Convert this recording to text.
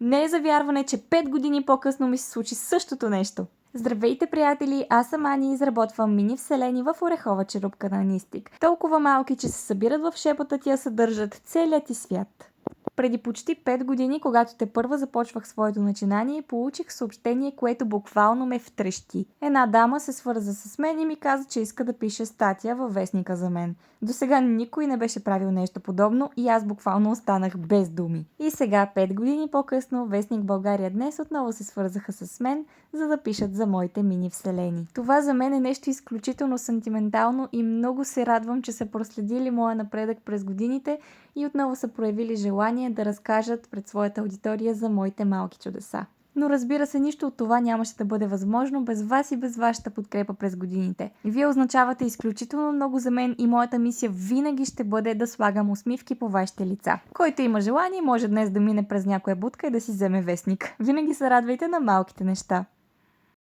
Не е за вярване, че 5 години по-късно ми се случи същото нещо. Здравейте, приятели! Аз съм Ани и изработвам мини вселени в орехова черупка на Нистик. Толкова малки, че се събират в шепата ти, съдържат целият ти свят. Преди почти 5 години, когато тепърва започвах своето начинание, получих съобщение, което буквално ме втрещи. Една дама се свърза с мен и ми каза, че иска да пише статия във вестника за мен. До сега никой не беше правил нещо подобно и аз буквално останах без думи. И сега, 5 години по-късно, вестник България днес отново се свързаха с мен, за да пишат за моите мини вселени. Това за мен е нещо изключително сантиментално и много се радвам, че са проследили моя напредък през годините и отново са проявили желание да разкажат пред своята аудитория за моите малки чудеса. Но разбира се, нищо от това нямаше да бъде възможно без вас и без вашата подкрепа през годините. Вие означавате изключително много за мен и моята мисия винаги ще бъде да слагам усмивки по вашите лица. Който има желание, може днес да мине през някоя будка и да си вземе вестник. Винаги се радвайте на малките неща.